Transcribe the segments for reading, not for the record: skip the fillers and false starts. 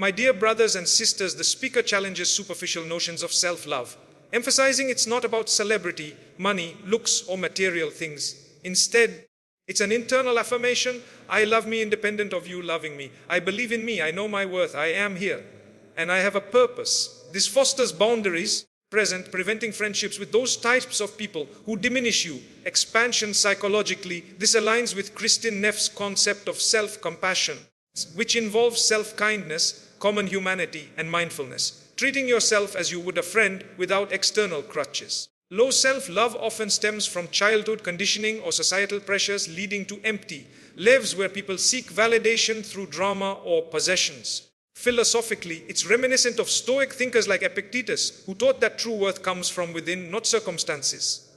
My dear brothers and sisters, the speaker challenges superficial notions of self-love, emphasizing it's not about celebrity, money, looks, or material things. Instead, it's an internal affirmation. I love me independent of you loving me. I believe in me. I know my worth. I am here. And I have a purpose. This fosters boundaries, present, preventing friendships with those types of people who diminish you. Expansion psychologically, this aligns with Christian Neff's concept of self-compassion, which involves self-kindness, common humanity, and mindfulness, treating yourself as you would a friend without external crutches. Low self-love often stems from childhood conditioning or societal pressures, leading to empty lives where people seek validation through drama or possessions. Philosophically, it's reminiscent of Stoic thinkers like Epictetus, who taught that true worth comes from within, not circumstances.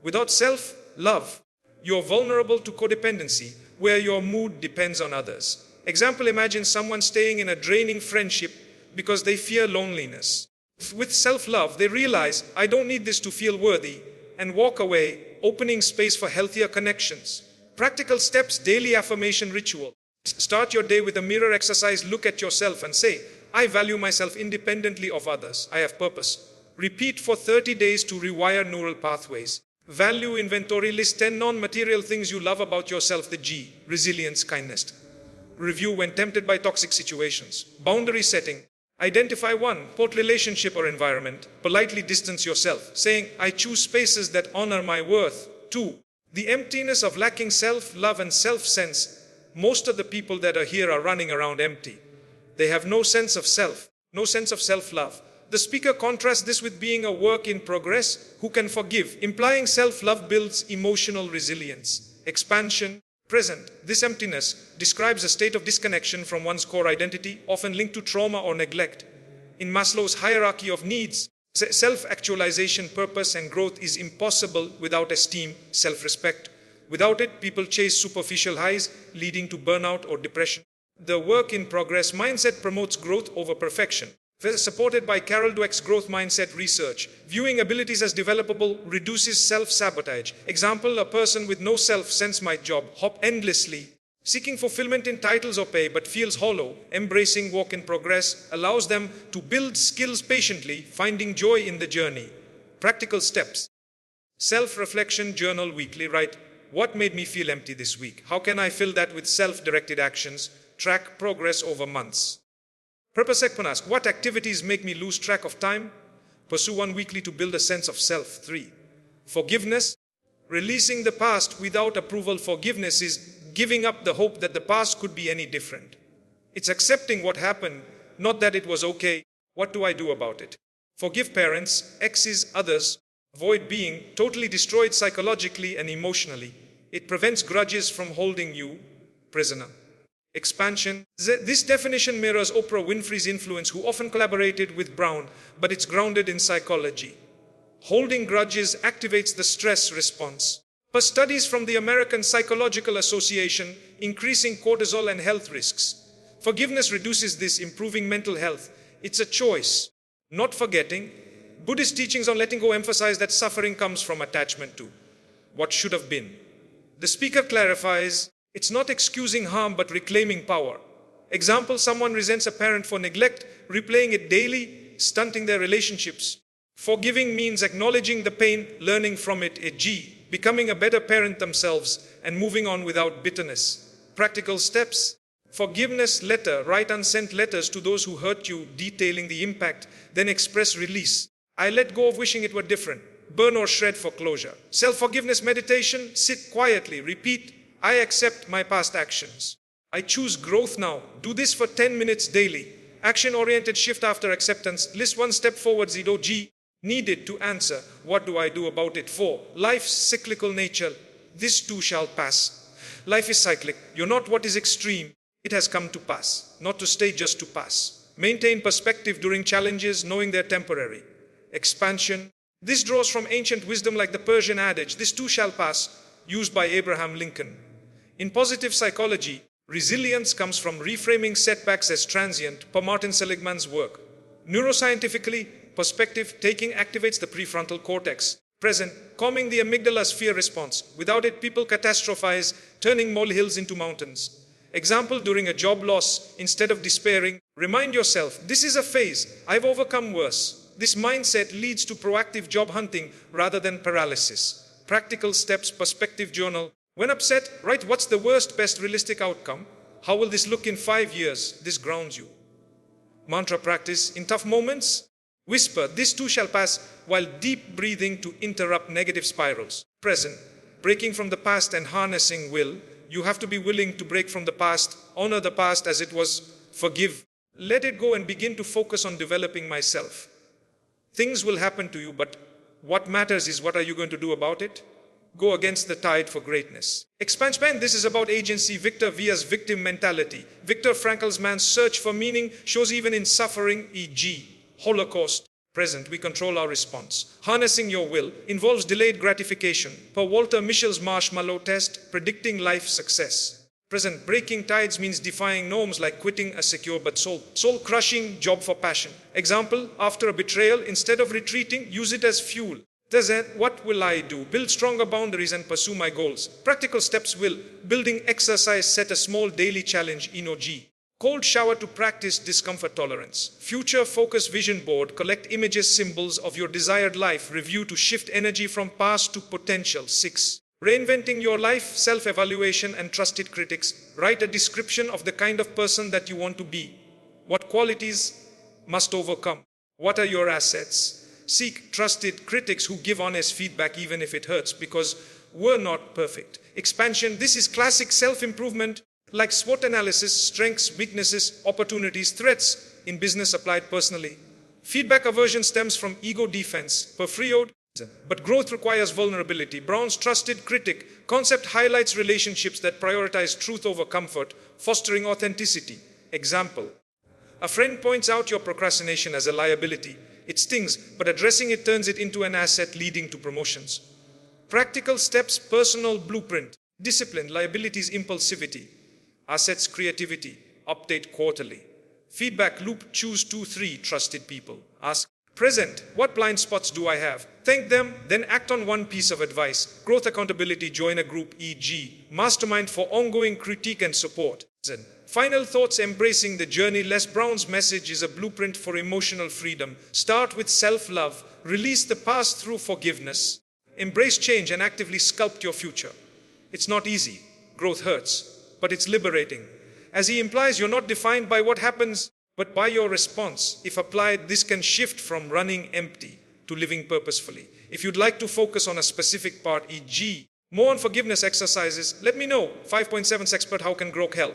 Without self-love, you're vulnerable to codependency, where your mood depends on others. Example, imagine someone staying in a draining friendship because they fear loneliness. With self-love, they realize, I don't need this to feel worthy, and walk away, opening space for healthier connections. Practical steps, daily affirmation ritual. Start your day with a mirror exercise. Look at yourself and say, I value myself independently of others. I have purpose. Repeat for 30 days to rewire neural pathways. Value inventory. List 10 non-material things you love about yourself. The G, resilience, kindness. Review when tempted by toxic situations. Boundary setting. Identify one, port relationship or environment. Politely distance yourself, saying, I choose spaces that honor my worth. 2. The emptiness of lacking self-love and self-sense. Most of the people that are here are running around empty. They have no sense of self, no sense of self-love. The speaker contrasts this with being a work in progress who can forgive, implying self-love builds emotional resilience. Expansion, present. This emptiness describes a state of disconnection from one's core identity, often linked to trauma or neglect. In Maslow's hierarchy of needs, self-actualization, purpose, and growth is impossible without esteem, self-respect. Without it, people chase superficial highs, leading to burnout or depression. The work in progress mindset promotes growth over perfection. Supported by Carol Dweck's growth mindset research, viewing abilities as developable reduces self-sabotage. Example, a person with no self-sense might job hop endlessly, seeking fulfillment in titles or pay, but feels hollow. Embracing work in progress allows them to build skills patiently, finding joy in the journey. Practical steps. Self-reflection journal weekly. Write, what made me feel empty this week? How can I fill that with self-directed actions? Track progress over months. Purpose ask, what activities make me lose track of time? Pursue one weekly to build a sense of self. 3. Forgiveness. Releasing the past without approval. Forgiveness is giving up the hope that the past could be any different. It's accepting what happened, not that it was okay. What do I do about it? Forgive parents, exes, others. Avoid being totally destroyed psychologically and emotionally. It prevents grudges from holding you prisoner. Expansion. This definition mirrors Oprah Winfrey's influence, who often collaborated with Brown, but it's grounded in psychology. Holding grudges activates the stress response. Per studies from the American Psychological Association, increasing cortisol and health risks. Forgiveness reduces this, improving mental health. It's a choice, not forgetting. Buddhist teachings on letting go emphasize that suffering comes from attachment to what should have been. The speaker clarifies, it's not excusing harm but reclaiming power. Example, someone resents a parent for neglect, replaying it daily, stunting their relationships. Forgiving means acknowledging the pain, learning from it. A G, becoming a better parent themselves and moving on without bitterness. Practical steps. Forgiveness letter. Write unsent letters to those who hurt you, detailing the impact, then express release. I let go of wishing it were different. Burn or shred for closure. Self-forgiveness meditation. Sit quietly. Repeat, I accept my past actions. I choose growth now. Do this for 10 minutes daily. Action-oriented shift after acceptance. List one step forward. Zero G. Needed to answer, what do I do about it? 4. Life's cyclical nature. This too shall pass. Life is cyclic. You're not what is extreme. It has come to pass. Not to stay, just to pass. Maintain perspective during challenges, knowing they're temporary. Expansion. This draws from ancient wisdom like the Persian adage, this too shall pass, used by Abraham Lincoln. In positive psychology, resilience comes from reframing setbacks as transient, per Martin Seligman's work. Neuroscientifically, perspective taking activates the prefrontal cortex, present, calming the amygdala's fear response. Without it, people catastrophize, turning molehills into mountains. Example, during a job loss, instead of despairing, remind yourself, this is a phase, I've overcome worse. This mindset leads to proactive job hunting rather than paralysis. Practical steps, perspective journal. When upset, write what's the worst, best realistic outcome? How will this look in 5 years? This grounds you. Mantra practice. In tough moments, whisper, this too shall pass, while deep breathing to interrupt negative spirals. Present. Breaking from the past and harnessing will. You have to be willing to break from the past, honor the past as it was, forgive. Let it go and begin to focus on developing myself. Things will happen to you, but what matters is what are you going to do about it? Go against the tide for greatness. Expansion. This is about agency. Victor Villa's victim mentality. Viktor Frankl's man's search for meaning shows even in suffering, e.g. Holocaust. Present, we control our response. Harnessing your will involves delayed gratification. Per Walter Mischel's marshmallow test, predicting life success. Present, breaking tides means defying norms like quitting a secure but soul-crushing job for passion. Example, after a betrayal, instead of retreating, use it as fuel. Present, what will I do? Build stronger boundaries and pursue my goals. Practical steps will. Building exercise, set a small daily challenge, Ino-G. Cold shower to practice discomfort tolerance. Future focus vision board, collect images, symbols of your desired life. Review to shift energy from past to potential. 6. Reinventing your life, self-evaluation and trusted critics. Write a description of the kind of person that you want to be. What qualities must overcome? What are your assets? Seek trusted critics who give honest feedback even if it hurts, because we're not perfect. Expansion. This is classic self-improvement. Like SWOT analysis, strengths, weaknesses, opportunities, threats in business applied personally. Feedback aversion stems from ego defense, per Freud, but growth requires vulnerability. Brown's trusted critic concept highlights relationships that prioritize truth over comfort, fostering authenticity. Example, a friend points out your procrastination as a liability. It stings, but addressing it turns it into an asset, leading to promotions. Practical steps, personal blueprint. Discipline, liabilities, impulsivity. Assets, creativity. Update quarterly. Feedback loop, choose 2-3 trusted people. Ask, present, what blind spots do I have? Thank them, then act on one piece of advice. Growth accountability, join a group, e.g. mastermind for ongoing critique and support. Final thoughts, embracing the journey. Les Brown's message is a blueprint for emotional freedom. Start with self-love. Release the past through forgiveness. Embrace change and actively sculpt your future. It's not easy. Growth hurts. But it's liberating. As he implies, you're not defined by what happens, but by your response. If applied, this can shift from running empty to living purposefully. If you'd like to focus on a specific part, e.g., more on forgiveness exercises, let me know. 5.7 expert, how can growth help?